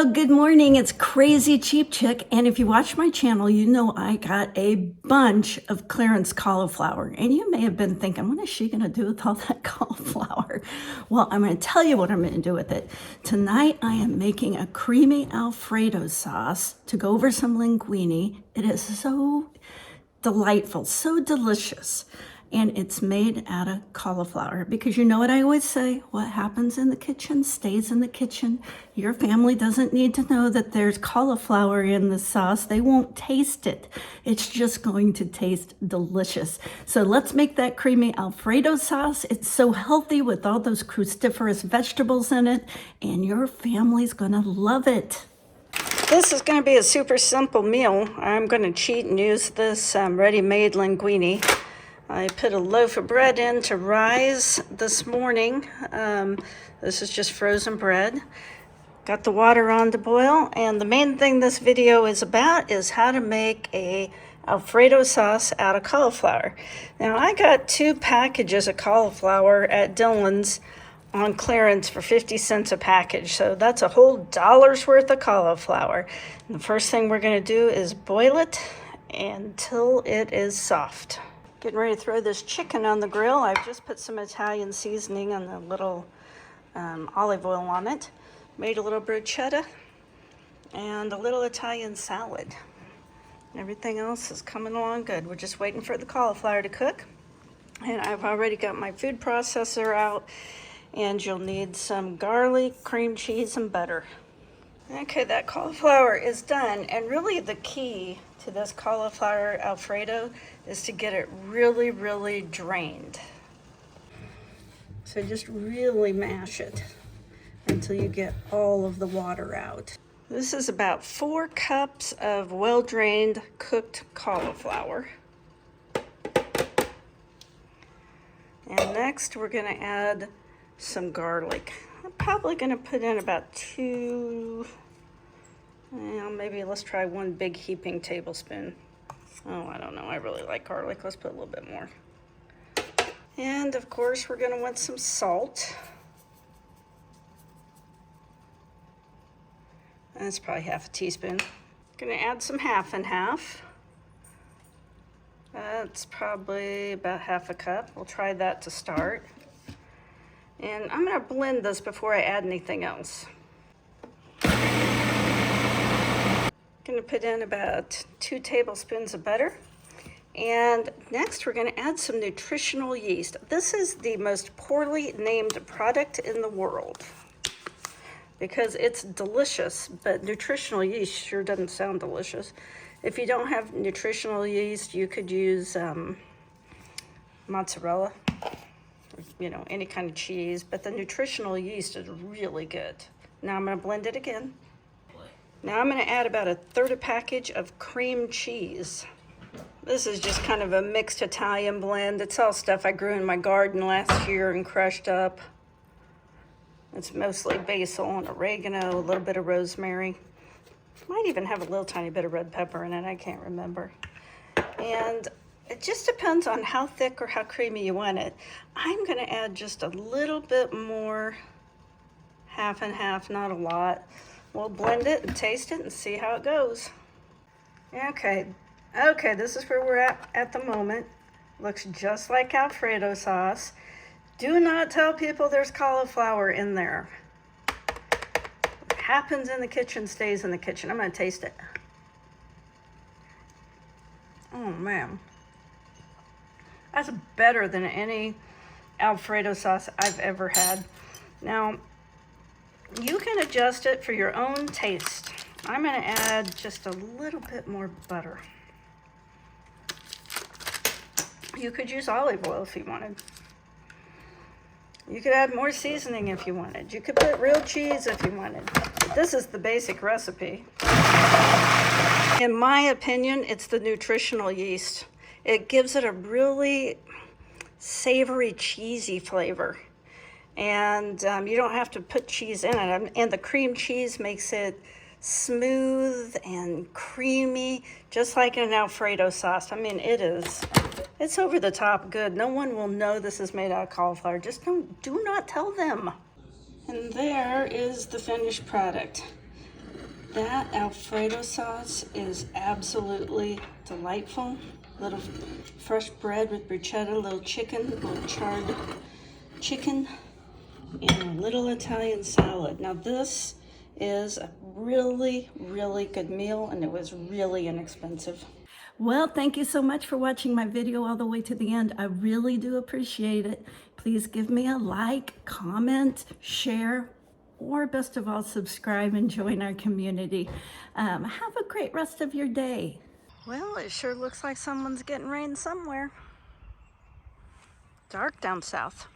Well, good morning. It's Crazy Cheap Chick. And if you watch my channel, you know I got a bunch of clearance cauliflower. And you may have been thinking, what is she going to do with all that cauliflower? Well, I'm going to tell you what I'm going to do with it. Tonight, I am making a creamy Alfredo sauce to go over some linguine. It is so delightful, so delicious. And it's made out of cauliflower, because you know what I always say, what happens in the kitchen stays in the kitchen. Your family doesn't need to know that there's cauliflower in the sauce. They won't taste it. It's just going to taste delicious. So let's make that creamy Alfredo sauce. It's so healthy with all those cruciferous vegetables in it, and your family's gonna love it. This is going to be a super simple meal. I'm going to cheat and use this ready-made linguine. I put a loaf of bread in to rise this morning. This is just frozen bread. Got the water on to boil, and the main thing this video is about is how to make a Alfredo sauce out of cauliflower. Now, I got 2 packages of cauliflower at Dillon's on clearance for 50 cents a package, so that's a whole $1's worth of cauliflower. And the first thing we're going to do is boil it until it is soft. Getting ready to throw this chicken on the grill. I've just put some Italian seasoning and a little olive oil on it. Made a little bruschetta and a little Italian salad. Everything else is coming along good. We're just waiting for the cauliflower to cook. And I've already got my food processor out, and you'll need some garlic, cream cheese, and butter. Okay, that cauliflower is done, and really the key to this cauliflower Alfredo is to get it really, really drained. So just really mash it until you get all of the water out. This is about 4 cups of well-drained cooked cauliflower. And next we're going to add some garlic. I'm probably going to put in about 2, maybe let's try 1 big heaping tablespoon. Oh, I don't know, I really like garlic. Let's put a little bit more. And of course we're going to want some salt. That's probably half a teaspoon. Going to add some half and half. That's probably about half a cup. We'll try that to start. And I'm going to blend this before I add anything else. Going to put in about 2 tablespoons of butter. And next we're going to add some nutritional yeast. This is the most poorly named product in the world because it's delicious, but nutritional yeast sure doesn't sound delicious. If you don't have nutritional yeast, you could use mozzarella, you know, any kind of cheese, but the nutritional yeast is really good. Now I'm going to blend it again. Now I'm going to add about 1/3 package of cream cheese. This is just kind of a mixed Italian blend. It's all stuff I grew in my garden last year and crushed up. It's mostly basil and oregano, a little bit of rosemary. Might even have a little tiny bit of red pepper in it, I can't remember. And it just depends on how thick or how creamy you want it. I'm going to add just a little bit more, half and half, not a lot. We'll blend it and taste it and see how it goes. Okay, this is where we're at the moment. Looks just like Alfredo sauce. Do not tell people there's cauliflower in there. What happens in the kitchen stays in the kitchen. I'm going to taste it. Oh, man. That's better than any Alfredo sauce I've ever had. Now, you can adjust it for your own taste. I'm going to add just a little bit more butter. You could use olive oil if you wanted. You could add more seasoning if you wanted. You could put real cheese if you wanted. But this is the basic recipe. In my opinion, it's the nutritional yeast. It gives it a really savory, cheesy flavor. And you don't have to put cheese in it. And the cream cheese makes it smooth and creamy, just like an Alfredo sauce. I mean, it's over the top good. No one will know this is made out of cauliflower. Just do not tell them. And there is the finished product. That Alfredo sauce is absolutely delightful. Little fresh bread with bruschetta, little chicken, little charred chicken, and a little Italian salad. Now this is a really, really good meal, and it was really inexpensive. Well, thank you so much for watching my video all the way to the end. I really do appreciate it. Please give me a like, comment, share, or best of all, subscribe and join our community. Have a great rest of your day. Well, it sure looks like someone's getting rain somewhere. Dark down south.